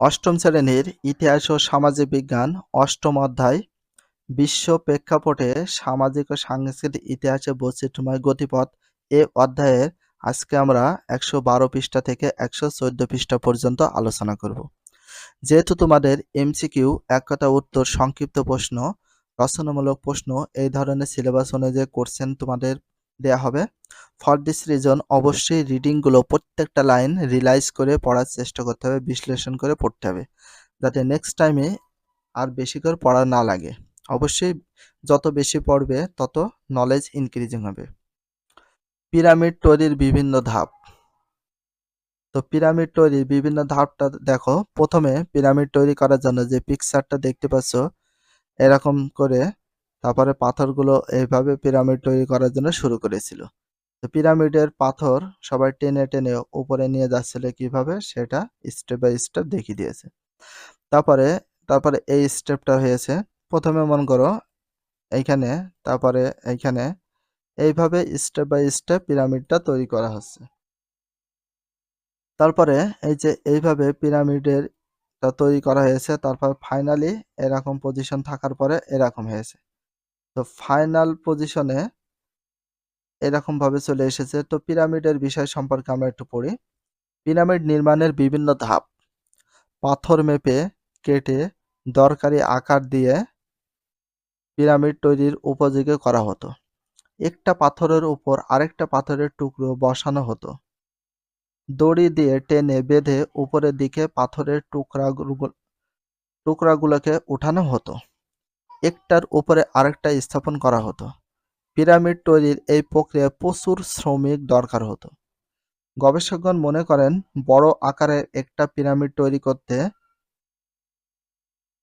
অষ্টম শ্রেণীর ইতিহাস ও সামাজিক বিজ্ঞান অষ্টম অধ্যায় বিশ্ব প্রেক্ষাপটে সামাজিক ও সাংস্কৃতিক ইতিহাসে বৈচিত্র্যময় গতিপথ এ অধ্যায়ের আজকে আমরা ১১২ পৃষ্ঠা থেকে ১১৪ পৃষ্ঠা পর্যন্ত আলোচনা করব। যেহেতু তোমাদের এমসিকিউ এক কথা উত্তর সংক্ষিপ্ত প্রশ্ন রচনামূলক প্রশ্ন এই ধরনের সিলেবাস অনুযায়ী কোশ্চেন তোমাদের দেয়া হবে। ফর দিস রিজন অবশ্যই রিডিংগুলো প্রত্যেকটা লাইন রিলাইজ করে পড়ার চেষ্টা করতে হবে, বিশ্লেষণ করে পড়তে হবে, যাতে নেক্সট টাইমে আর বেশি করে পড়া না লাগে। অবশ্যই যত বেশি পড়বে তত নলেজ ইনক্রিজিং হবে। পিরামিড তৈরির বিভিন্ন ধাপ। তো পিরামিড তৈরির বিভিন্ন ধাপটা দেখো। প্রথমে পিরামিড তৈরি করার জন্য যে পিকচারটা দেখতে পাচ্ছ এরকম করে, তারপরে পাথরগুলো এইভাবে পিরামিড তৈরি করার জন্য শুরু করেছিল। তো পিরামিডের পাথর সবাই টেনে টেনে উপরে নিয়ে যাচ্ছিল কিভাবে, সেটা স্টেপ বাই স্টেপ দেখিয়ে দিয়েছে। তারপরে এই স্টেপটা হয়েছে। প্রথমে মনে করো এইখানে, তারপরে এইখানে, এইভাবে স্টেপ বাই স্টেপ পিরামিডটা তৈরি করা হচ্ছে। তারপরে এই যে এইভাবে পিরামিডের তৈরি করা হয়েছে, তারপর ফাইনালি এরকম পজিশন থাকার পরে এরকম হয়েছে। তো ফাইনাল পজিশনে এরকম ভাবে চলে এসেছে। তো পিরামিডের বিষয় সম্পর্কে আমরা একটু পড়ি। পিরামিড নির্মাণের বিভিন্ন ধাপ। পাথর মেপে কেটে দরকারি আকার দিয়ে পিরামিড তৈরির উপযোগী করা হতো। একটা পাথরের উপর আরেকটা পাথরের টুকরো বসানো হতো। দড়ি দিয়ে টেনে বেঁধে উপরের দিকে পাথরের টুকরাগুলোকে উঠানো হতো। একটার উপরে আরেকটা স্থাপন করা হতো। পিরামিড তৈরির এই প্রক্রিয়ায় প্রচুর শ্রমিক দরকার হতো। গবেষকগণ মনে করেন বড় আকারের একটা পিরামিড তৈরি করতে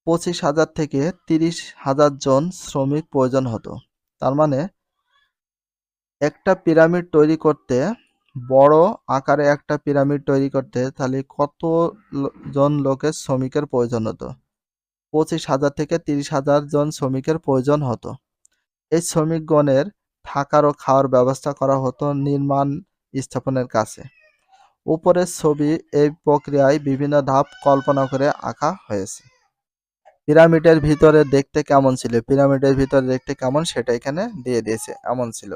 ২৫,০০০ থেকে ৩০,০০০ জন শ্রমিক প্রয়োজন হতো। তার মানে একটা পিরামিড তৈরি করতে, বড় আকারে একটা পিরামিড তৈরি করতে তাহলে কত জন লোকের শ্রমিকের প্রয়োজন হতো? ২৫,০০০ থেকে ৩০,০০০ জন শ্রমিকের প্রয়োজন হতো। এই শ্রমিকগণের থাকার ও খাওয়ার ব্যবস্থা করা হতো নির্মাণ স্থাপনের কাছে। উপরের ছবি এই প্রক্রিয়ায় বিভিন্ন ধাপ কল্পনা করে আঁকা হয়েছে। পিরামিডের ভিতরে দেখতে কেমন ছিল, পিরামিডের ভিতরে দেখতে কেমন সেটা এখানে দিয়ে দিয়েছে, এমন ছিল।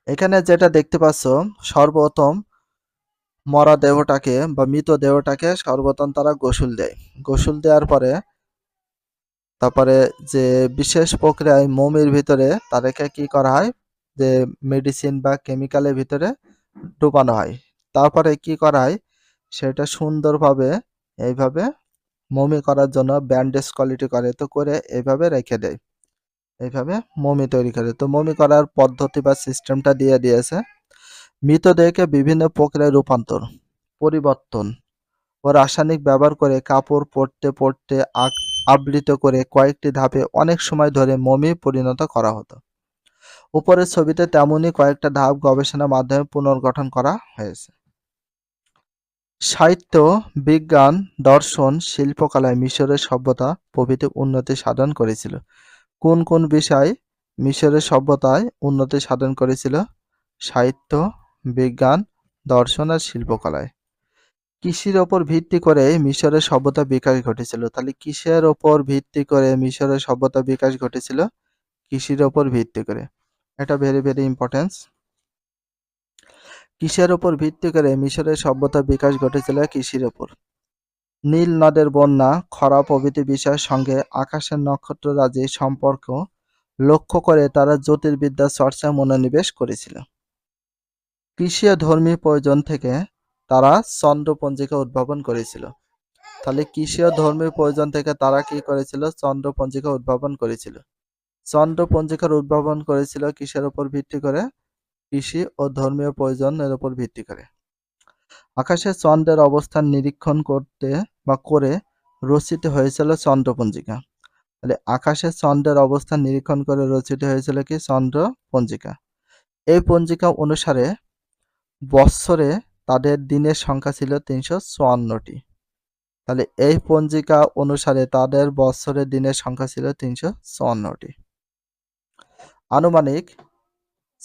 এখানে যেটা দেখতে পাচ্ছ, সর্বপ্রথম মরা দেহটাকে বা মৃত দেহটাকে সর্বপ্রথম তারা গোসল দেয়। গোসল দেওয়ার পরে তারপরে যে বিশেষ প্রক্রিয়ায় মোমের ভিতরে তাদেরকে কি করা হয়, যে মেডিসিন বা কেমিক্যালের ভিতরে ডুবানো হয়। তারপরে কি করা হয়, সেটা সুন্দরভাবে এইভাবে মমি করার জন্য ব্যান্ডেজ কোয়ালিটি করে, তো করে এইভাবে রেখে দেয়, এইভাবে মমি তৈরি করে। তো মমি করার পদ্ধতি বা সিস্টেমটা দিয়ে দিয়েছে। মৃতদেহকে বিভিন্ন প্রক্রিয়ায় রূপান্তর, পরিবর্তন ও রাসায়নিক ব্যবহার করে কাপড় পরতে পরতে আবৃত করে কয়েকটি ধাপে অনেক সময় ধরে মমি পরিণত করা হতো। উপরের ছবিতে তেমনই কয়েকটা ধাপ গবেষণার মাধ্যমে পুনর্গঠন করা হয়েছে। সাহিত্য, বিজ্ঞান, দর্শন, শিল্পকলায় মিশরের সভ্যতা প্রভৃতি উন্নতি সাধন করেছিল। কোন কোন বিষয় মিশরের সভ্যতায় উন্নতি সাধন করেছিল? সাহিত্য, বিজ্ঞান, দর্শন আর শিল্পকলায়। কৃষির ওপর ভিত্তি করে মিশরের সভ্যতা বিকাশ ঘটেছিল। তাহলে কিসের ওপর ভিত্তি করে মিশরের সভ্যতা বিকাশ ঘটেছিল? কৃষির ওপর ভিত্তি করে। এটা ভেরি ভেরি ইম্পর্টেন্স। কিসের ওপর ভিত্তি করে মিশরের সভ্যতা বিকাশ ঘটেছিল? কৃষির ওপর। নীল নদের বন্যা, খরা প্রভৃতি বিষয়ের সঙ্গে আকাশের নক্ষত্ররাজির সম্পর্ক লক্ষ্য করে তারা জ্যোতির্বিদ্যার চর্চায় মনোনিবেশ করেছিল। কৃষি ও ধর্মীয় প্রয়োজন থেকে তারা চন্দ্রপঞ্জিকা উদ্ভাবন করেছিল। তাহলে কৃষি ও ধর্মীয় প্রয়োজন থেকে তারা কি করেছিল? চন্দ্রপঞ্জিকা উদ্ভাবন করেছিল। চন্দ্রপঞ্জিকার উদ্ভাবন করেছিল কিসের উপর ভিত্তি করে? কৃষি ও ধর্মীয় প্রয়োজনের উপর ভিত্তি করে। আকাশে চন্দ্রের অবস্থান নিরীক্ষণ করতে বা করে রচিত হয়েছিল চন্দ্রপঞ্জিকা। তাহলে আকাশে চন্দ্রের অবস্থান নিরীক্ষণ করে রচিত হয়েছিল কি? চন্দ্রপঞ্জিকা। এই পঞ্জিকা অনুসারে বৎসরে তাদের দিনের সংখ্যা ছিল ৩৫৪টি। তাহলে এই পঞ্জিকা অনুসারে তাদের বৎসরের দিনের সংখ্যা ছিল ৩৫৪টি। আনুমানিক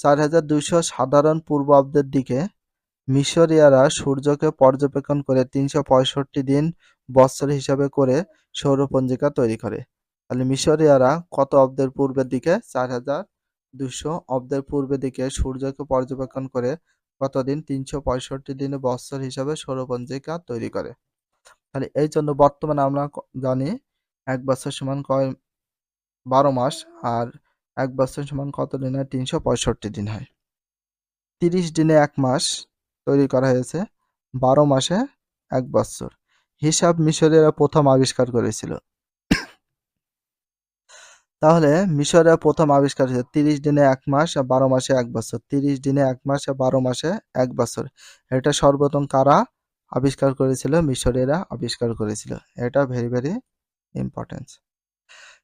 4200 সাধারণ পূর্বাব্দের দিকে মিশরীয়রা সূর্যকে পর্যবেক্ষণ করে 365 দিন বৎসর হিসাবে করে সৌরপঞ্জিকা তৈরি করে। তাহলে মিশরীয়রা কত অব্দের পূর্বের দিকে 4200 অব্দের পূর্বের দিকে সূর্যকে পর্যবেক্ষণ করে কতদিন 365 দিনে বৎসর হিসাবে সৌরপঞ্জিকা তৈরি করে। তাহলে এই জন্য বর্তমানে আমরা জানি 1 বছর সমান 12 মাস, আর 1 বছর সমান কত দিন হয়? 365 দিন হয়। 30 দিনে 1 মাস তৈরি করা হয়েছে, 12 মাসে 1 বছর। হিসাব মিশরীয়রা প্রথম আবিষ্কার করেছিল। তাহলে মিশরে প্রথম আবিষ্কার হয়েছে 30 দিনে 1 মাস আর 12 মাসে 1 বছর। 30 দিনে 1 মাস আর 12 মাসে 1 বছর। এটা সর্বপ্রথম কারা আবিষ্কার করেছিল? মিশরীয়রা আবিষ্কার করেছিল। এটা ভেরি ইম্পর্টেন্ট।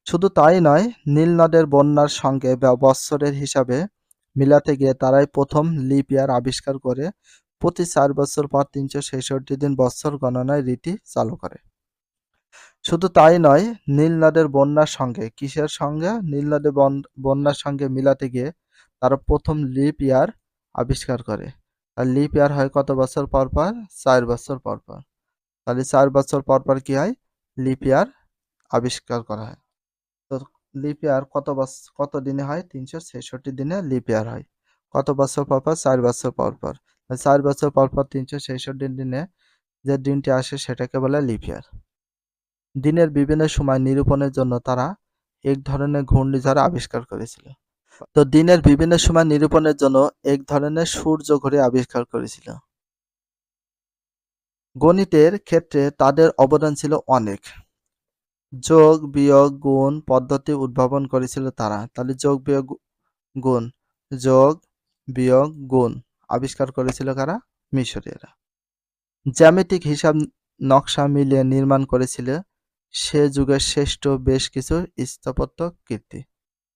শুধু তাই নয়, নীল নদের বন্যার সঙ্গে বৎসরের হিসাবে মিলাতে গিয়ে তারাই প্রথম লিপ ইয়ার আবিষ্কার করে প্রতি 4 বছর পর 366 দিন বৎসর গণনায় রীতি চালু করে। শুধু তাই নয়, নীল নদের বন্যার সঙ্গে, কিসের সঙ্গে? নীল নদের বন্যার সঙ্গে মিলাতে গিয়ে তারা প্রথম লিপ ইয়ার আবিষ্কার করে। আর লিপ ইয়ার হয় কত বছর পর পর? 4 বছর পর পর। তাহলে 4 বছর পর পর কি হয়? লিপ ইয়ার আবিষ্কার করা হয়। তো লিপ ইয়ার কত দিনে হয়? 366 দিনে লিপ ইয়ার হয়। কত বছর পর পর? 4 বছর পর পর। 4 বছর পর পর 366 দিনে যে দিনটি আসে সেটাকে বলে লিপ ইয়ার। দিনের বিভিন্ন সময় নিরূপণের জন্য তারা এক ধরনের ঘূর্ণিঝড় আবিষ্কার করেছিল। তো দিনের বিভিন্ন সময় নিরূপণের জন্য এক ধরনের সূর্য ঘড়ি আবিষ্কার করেছিল। গণিতের ক্ষেত্রে তাদের অবদান ছিল অনেক। যোগ বিয়োগ গুণ পদ্ধতি উদ্ভাবন করেছিল তারা। তাহলে যোগ বিয়োগ গুণ, যোগ বিয়োগ গুণ আবিষ্কার করেছিল কারা? মিশরীয়রা। জ্যামিতিক হিসাব নকশা মিলিয়ে নির্মাণ করেছিল সে যুগের শ্রেষ্ঠ বেশ কিছু স্থাপত্য কীর্তি।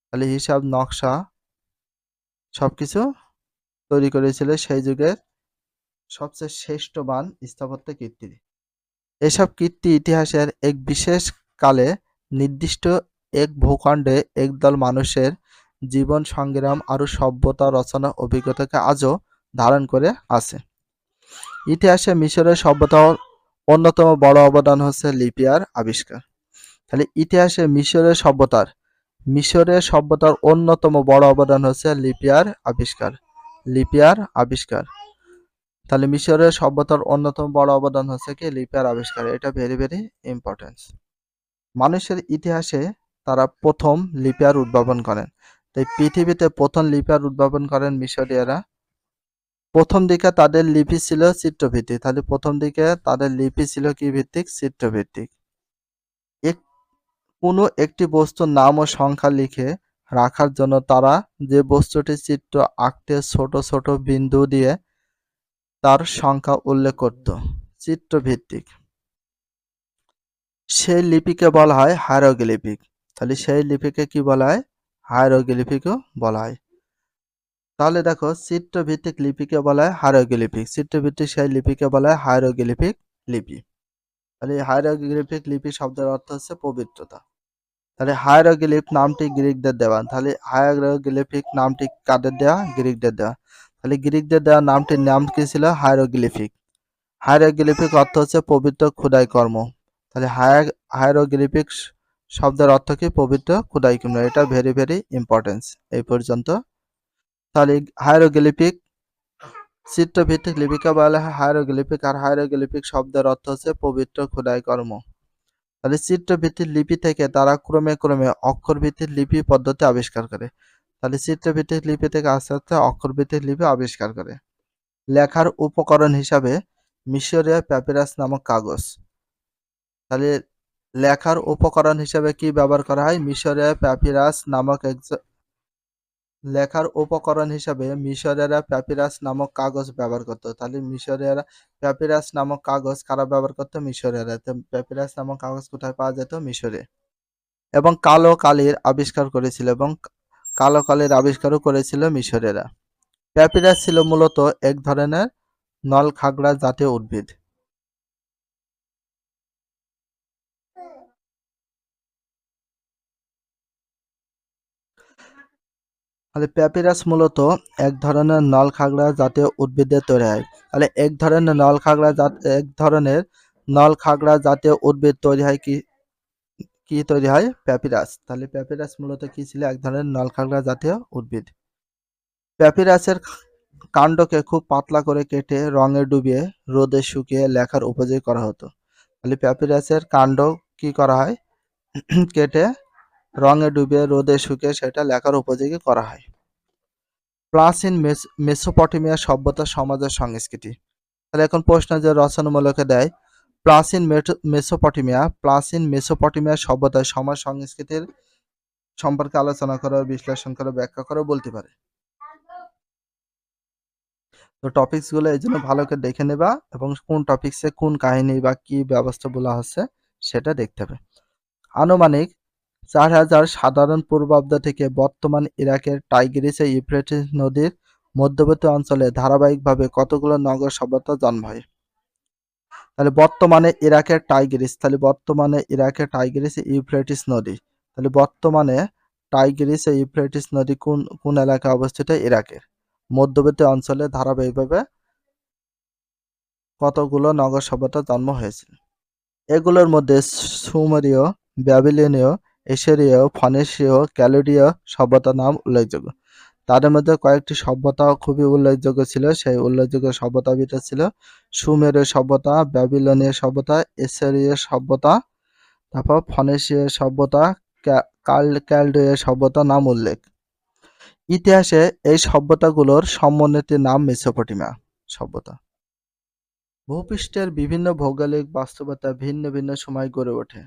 তাহলে হিসাব নকশা সবকিছু তৈরি করেছিল সেই যুগের সবচেয়ে শ্রেষ্ঠবান স্থাপত্য কীর্তি। এসব কীর্তি ইতিহাসের এক বিশেষ কালে নির্দিষ্ট এক ভূখণ্ডে একদল মানুষের জীবন সংগ্রাম আর সভ্যতা রচনা অভিজ্ঞতাকে আজও ধারণ করে আছে। ইতিহাসে মিশরের সভ্যতার অন্যতম বড় অবদান হচ্ছে লিপ ইয়ার আবিষ্কার। তাহলে ইতিহাসে মিশরের সভ্যতার অন্যতম বড় অবদান হচ্ছে লিপ ইয়ার আবিষ্কার। লিপ ইয়ার আবিষ্কার। তাহলে মিশরের সভ্যতার অন্যতম বড় অবদান হচ্ছে কি? লিপ ইয়ার আবিষ্কার। এটা ভেরি ইম্পর্টেন্ট। মানুষের ইতিহাসে তারা প্রথম লিপ ইয়ার উদ্ভাবন করেন। তাই পৃথিবীতে প্রথম লিপ ইয়ার উদ্ভাবন করেন মিশরীয়রা। প্রথম দিকে তাদের লিপি ছিল চিত্রভিত্তিক। তাহলে প্রথম দিকে তাদের লিপি ছিল কি ভিত্তিক? চিত্রভিত্তিক। কোনো একটি বস্তুর নাম ও সংখ্যা লিখে রাখার জন্য তারা যে বস্তুটির চিত্র আঁকতে ছোট ছোট বিন্দু দিয়ে তার সংখ্যা উল্লেখ করত, চিত্রভিত্তিক। সেই লিপিকে বলা হয় হায়ারোগ্লিফিক। তাহলে সেই লিপিকে কি বলা হয়? হায়ারোগ্লিফিকও বলা হয়। তাহলে দেখো, চিত্রভিত্তিক লিপিকে বলা হয় হায়ারোগ্লিফিক। চিত্রভিত্তিক সেই লিপিকে বলা হয় হায়ারোগ্লিফিক লিপি। তাহলে হায়ারোগ্লিফিক লিপি শব্দের অর্থ হচ্ছে পবিত্রতা। তাহলে হায়ারোগ্লিফ নামটি গ্রিকদের দেওয়া। তাহলে হায়ারোগ্লিফিক নামটি কাদের দেওয়া? গ্রিকদের দেওয়া। তাহলে গ্রিকদের দেওয়া নামটির নাম কি ছিল? হায়ারোগ্লিফিক। হায়ারোগ্লিফিক অর্থ হচ্ছে পবিত্র খোদাই কর্ম। তাহলে হায়ারোগ্লিফিক শব্দের অর্থ কি? পবিত্র খোদাই কর্ম। এটা ভেরি ইম্পর্টেন্স এই পর্যন্ত। তাহলে হায়ারোগ্লিফিক চিত্রভিত্তিক লিপিকে বলা হয় হায়ারোগ্লিফিক, আর হায়ারোগ্লিফিক শব্দের অর্থ হচ্ছে পবিত্র খোদাই কর্ম। তাহলে চিত্রভিত্তিক লিপি থেকে তারা ক্রমে অক্ষরভিত্তিক লিপি পদ্ধতি আবিষ্কার করে। তাহলে চিত্রভিত্তিক লিপি থেকে আস্তে আস্তে অক্ষরভিত্তিক লিপি আবিষ্কার করে। লেখার উপকরণ হিসাবে মিশরীয় প্যাপিরাস নামক কাগজ। তাহলে লেখার উপকরণ হিসাবে কি ব্যবহার করা হয়? মিশরীয় প্যাপিরাস নামক লেখার উপকরণ হিসাবে মিশরীয়রা প্যাপিরাস নামক কাগজ ব্যবহার করত। তাহলে মিশরীয়রা প্যাপিরাস নামক কাগজ কারা ব্যবহার করত? মিশরীয়রা। তো প্যাপিরাস নামক কাগজ কোথায় পাওয়া যেত? মিশরে। এবং কালো কালির আবিষ্কার করেছিল, এবং কালো কালির আবিষ্কারও করেছিল মিশরীয়রা। প্যাপিরাস ছিল মূলত এক ধরনের নলখাগড়া জাতীয় উদ্ভিদ। তাহলে প্যাপিরাস মূলত এক ধরনের নলখাগড়া জাতীয় উদ্ভিদের তৈরি হয়। তাহলে এক ধরনের নলখাগড়া জাতীয় উদ্ভিদ তৈরি হয় কি তৈরি হয়? প্যাপিরাস। তাহলে প্যাপিরাস মূলত কি ছিল? এক ধরনের নলখাগড়া জাতীয় উদ্ভিদ। প্যাপিরাসের কাণ্ডকে খুব পাতলা করে কেটে রঙে ডুবিয়ে রোদে শুকিয়ে লেখার উপযোগী করা হতো। তাহলে প্যাপিরাসের কাণ্ড কি করা হয়? কেটে রঙে ডুবিয়ে রোদে শুকিয়ে সেটা লেখার উপযোগী করা হয়। প্রাচীন মেসোপটেমিয়া সভ্যতা সমাজের সংস্কৃতি। তাহলে এখন প্রশ্ন যে রচনামূলকে দেয়, প্রাচীন মেসোপটেমিয়া সভ্যতার সমাজ সংস্কৃতির সম্পর্কে আলোচনা করো, বিশ্লেষণ করো, ব্যাখ্যা করো বলতে পারে। তো টপিকস গুলো এই জন্য ভালো করে দেখে নেবা এবং কোন টপিকসে কোন কাহিনী বা কি ব্যবস্থা বলা হচ্ছে সেটা দেখতে হবে। আনুমানিক 4000 সাধারণ পূর্বাব্দ থেকে বর্তমান ইরাকের টাইগ্রিস ও ইউফ্রেটিস নদীর মধ্যবর্তী অঞ্চলে ধারাবাহিকভাবে কতগুলো নগর সভ্যতা জন্ম হয়? তাহলে বর্তমানে ইরাকের টাইগ্রিস ইউফ্রেটিস নদী। তাহলে বর্তমানে টাইগ্রিস ও ইউফ্রেটিস নদী কোন এলাকায় অবস্থিত? ইরাকের মধ্যবর্তী অঞ্চলে ধারাবাহিকভাবে কতগুলো নগর সভ্যতা জন্ম হয়েছিল? এগুলোর মধ্যে সুমেরীয়, ব্যাবিলনীয়, এশিরীয়, ফনিশীয়, ক্যালিডীয় সভ্যতার নাম উল্লেখযোগ্য। তাদের মধ্যে কয়েকটি সভ্যতা খুবই উল্লেখযোগ্য ছিল। সেই উল্লেখযোগ্য সভ্যতার ভিতরে ছিল সুমেরীয় সভ্যতা, ব্যাবিলনীয় সভ্যতা, এশিরীয় সভ্যতা, তারপর ফনিশীয় সভ্যতা, ক্যালডীয় সভ্যতার নাম উল্লেখ। ইতিহাসে এই সভ্যতাগুলোর সমন্বিত নাম মেসোপটেমিয়া সভ্যতা। ভূপৃষ্ঠের বিভিন্ন ভৌগোলিক বাস্তবতা ভিন্ন ভিন্ন সময় গড়ে ওঠে।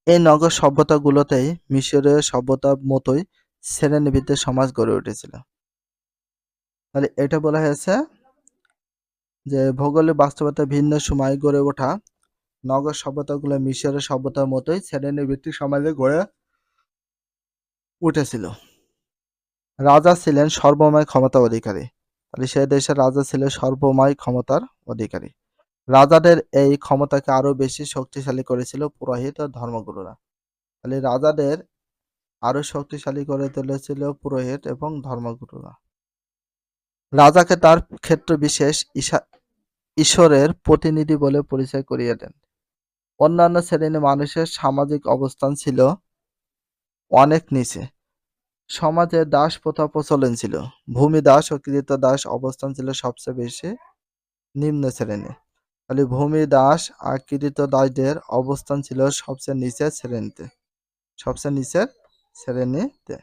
এই নগর সভ্যতাগুলোতেই মিশরীয় সভ্যতার মতোই শ্রেণীভিত্তিক সমাজ গড়ে উঠেছিল। তাহলে এটা বলা হয়েছে যে ভৌগোলিক বাস্তবতা ভিন্ন সময় গড়ে ওঠা নগর সভ্যতাগুলো মিশরীয় সভ্যতার মতোই শ্রেণীভিত্তিক সমাজে গড়ে উঠেছিল। রাজা ছিলেন সর্বময় ক্ষমতার অধিকারী। তাহলে সে দেশের রাজা ছিল সর্বময় ক্ষমতার অধিকারী। রাজাদের এই ক্ষমতাকে আরো বেশি শক্তিশালী করেছিল পুরোহিত ও ধর্মগুরুরা। তাহলে রাজাদের আরো শক্তিশালী করে তুলেছিল পুরোহিত এবং ধর্মগুরুরা। রাজাকে তার ক্ষেত্র বিশেষ ঈশ্বরের প্রতিনিধি বলে পরিচয় করিয়ে দেন। অন্যান্য শ্রেণীর মানুষের সামাজিক অবস্থান ছিল অনেক নিচে। সমাজে দাস প্রথা প্রচলন ছিল। ভূমিদাস ও কৃতদাস অবস্থান ছিল সবচেয়ে বেশি নিম্ন শ্রেণী। তাহলে ভূমিদাস আর কৃতদাসদের অবস্থান ছিল সবচেয়ে নিচের শ্রেণীতে।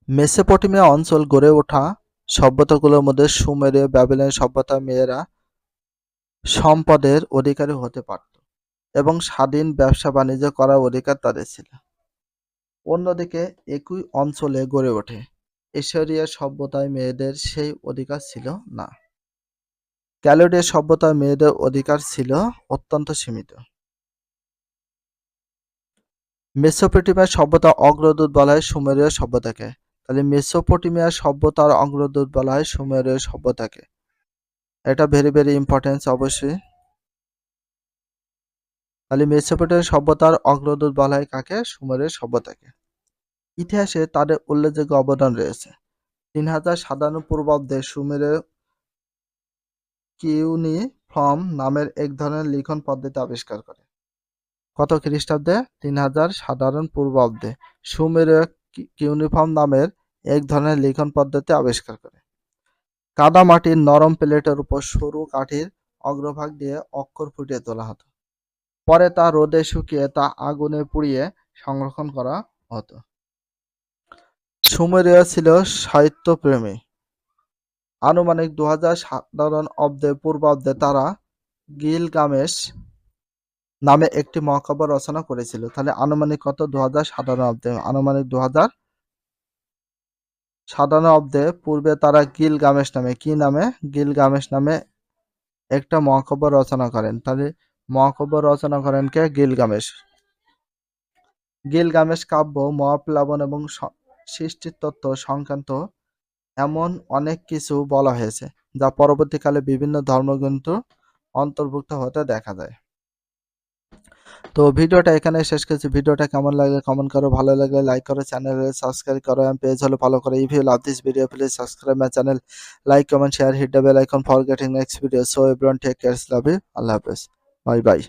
মেসোপটেমিয়া অঞ্চল গড়ে ওঠা সভ্যতাগুলোর মধ্যে সুমেরীয়, ব্যাবিলনীয় সভ্যতার মেয়েরা সম্পদের অধিকারী হতে পারত এবং স্বাধীন ব্যবসা বাণিজ্য করার অধিকার তাদের ছিল। অন্যদিকে একই অঞ্চলে গড়ে ওঠে এশিরীয় সভ্যতায় মেয়েদের সেই অধিকার ছিল না। ক্যালিডীয় সভ্যতায় মেয়েদের অধিকার ছিল অত্যন্ত সীমিত। মেসোপটেমিয়া সভ্যতার অগ্রদূত বলা হয় সুমেরীয় সভ্যতাকে। তাহলে মেসোপটেমিয়া সভ্যতার অগ্রদূত বলা হয় সুমেরীয় সভ্যতাকে। এটা ভেরি ভেরি ইম্পর্টেন্ট অবশ্যই। তাহলে মেসোপটেমিয়া সভ্যতার অগ্রদূত বলা হয় কাকে? সুমেরীয় সভ্যতাকে। ইতিহাসে তাদের উল্লেখযোগ্য অবদান রয়েছে। 3000 সাধারণ পূর্বাব্দে সুমেরীয় কিউনিফর্ম নামের এক ধরনের লিখন পদ্ধতি আবিষ্কার করে। কত খ্রিস্টাব্দে? 3000 সাধারণ পূর্বাব্দে সুমেরীয় কিউনিফর্ম নামের এক ধরনের লিখন পদ্ধতি আবিষ্কার করে। কাদামাটির নরম প্লেটের উপর সরু কাঠির অগ্রভাগ দিয়ে অক্ষর ফুটিয়ে তোলা হতো। পরে তা রোদে শুকিয়ে তা আগুনে পুড়িয়ে সংরক্ষণ করা হতো। সুমেরীয় ছিল সাহিত্যপ্রেমী। আনুমানিক 2000 সাধারণ পূর্বাব্দে তারা গিলগামেশ নামে একটি মহাকাব্য রচনা করেছিল। তাহলে আনুমানিক কত? 2000 আনুমানিক 2000 পূর্বে তারা গিলগামেশ নামে একটা মহাকাব্য রচনা করেন। তাহলে মহাকাব্য রচনা করেন কে? গিলগামেশ কাব্য মহাপ্লাবন এবং সৃষ্টির তত্ত্ব সংক্রান্ত এমন অনেক কিছু বলা হয়েছে যা পরবর্তীকালে বিভিন্ন ধর্মগ্রন্থ অন্তর্ভুক্ত হতে দেখা যায়। তো ভিডিওটা এখানে শেষ করছি। ভিডিওটা কেমন লাগলে কমেন্ট করো, ভালো লাগলে লাইক করো, চ্যানেলে সাবস্ক্রাইব করো এবং পেজ হলে ফলো করো। If you love this video, please subscribe my channel, like, comment, share, hit the bell icon for getting next video. So everyone take care, love you, Allah Hafiz, bye bye.